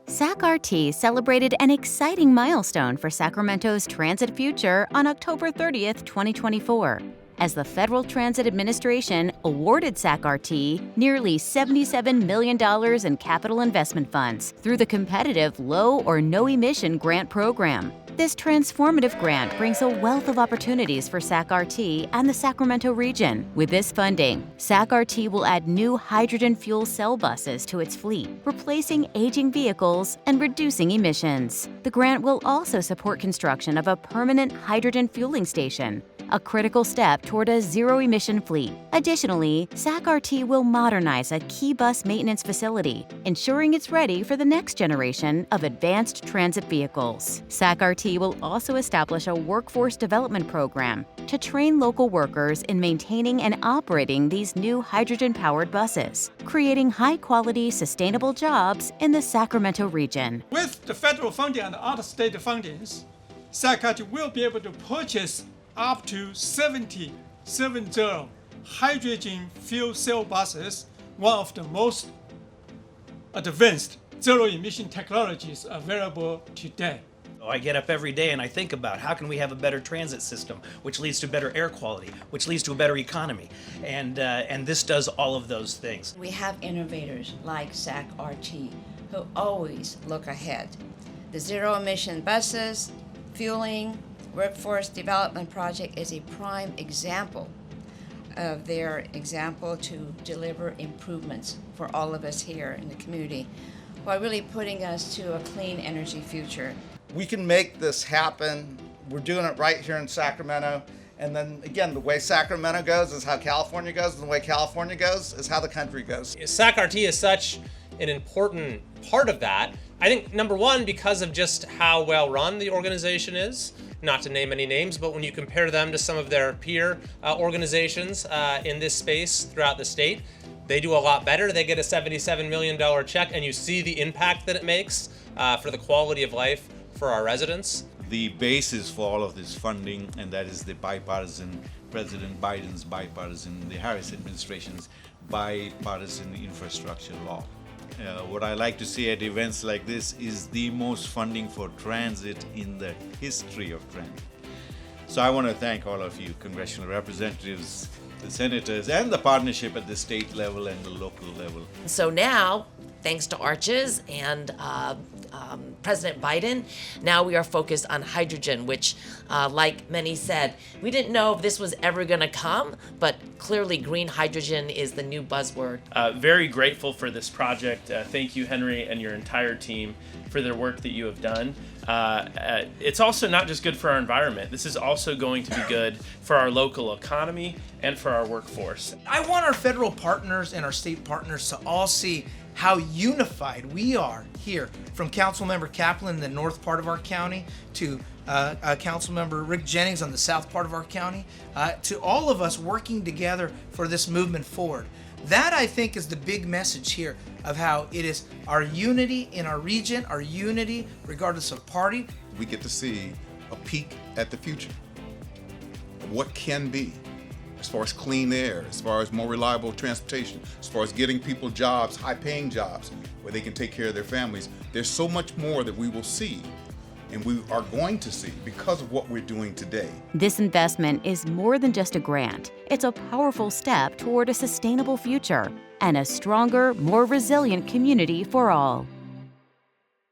SacRT celebrated an exciting milestone for Sacramento's transit future on October 30th, 2024, as the Federal Transit Administration awarded SacRT nearly $77 million in capital investment funds through the competitive Low or No Emission Grant Program. This transformative grant brings a wealth of opportunities for SacRT and the Sacramento region. With this funding, SacRT will add new hydrogen fuel cell buses to its fleet, replacing aging vehicles and reducing emissions. The grant will also support construction of a permanent hydrogen fueling station, a critical step toward a zero-emission fleet. Additionally, SacRT will modernize a key bus maintenance facility, ensuring it's ready for the next generation of advanced transit vehicles. SacRT will also establish a workforce development program to train local workers in maintaining and operating these new hydrogen-powered buses, creating high-quality, sustainable jobs in the Sacramento region. With the federal funding and other state fundings, SacRT will be able to purchase up to 70 hydrogen fuel cell buses, one of the most advanced zero-emission technologies available today. I get up every day and I think about how can we have a better transit system, which leads to better air quality, which leads to a better economy, and this does all of those things. We have innovators like SacRT who always look ahead. The zero-emission buses, fueling, Workforce Development Project is a prime example of their example to deliver improvements for all of us here in the community while really putting us to a clean energy future. We can make this happen. We're doing it right here in Sacramento. And then again, the way Sacramento goes is how California goes, and the way California goes is how the country goes. SacRT is such an important part of that. I think, number one, because of just how well run the organization is. Not to name any names, but when you compare them to some of their peer organizations in this space throughout the state, they do a lot better. They get a $77 million check, and you see the impact that it makes for the quality of life for our residents. The basis for all of this funding, and that is the bipartisan, President Biden's bipartisan, the Harris administration's bipartisan infrastructure law. What I like to see at events like this is the most funding for transit in the history of transit. So I want to thank all of you, congressional representatives, the senators, and the partnership at the state level and the local level. So now, thanks to ARCHES and President Biden, now we are focused on hydrogen, which, like many said, we didn't know if this was ever going to come, but clearly green hydrogen is the new buzzword. Very grateful for this project. Thank you, Henry, and your entire team for their work that you have done. It's also not just good for our environment. This is also going to be good for our local economy and for our workforce. I want our federal partners and our state partners to all see how unified we are here, from Councilmember Kaplan in the north part of our county to Councilmember Rick Jennings on the south part of our county, to all of us working together for this movement forward. That, I think, is the big message here of how it is our unity in our region, our unity regardless of party. We get to see a peek at the future of what can be, as far as clean air, as far as more reliable transportation, as far as getting people jobs, high-paying jobs, where they can take care of their families. There's so much more that we will see, and we are going to see because of what we're doing today. This investment is more than just a grant. It's a powerful step toward a sustainable future and a stronger, more resilient community for all.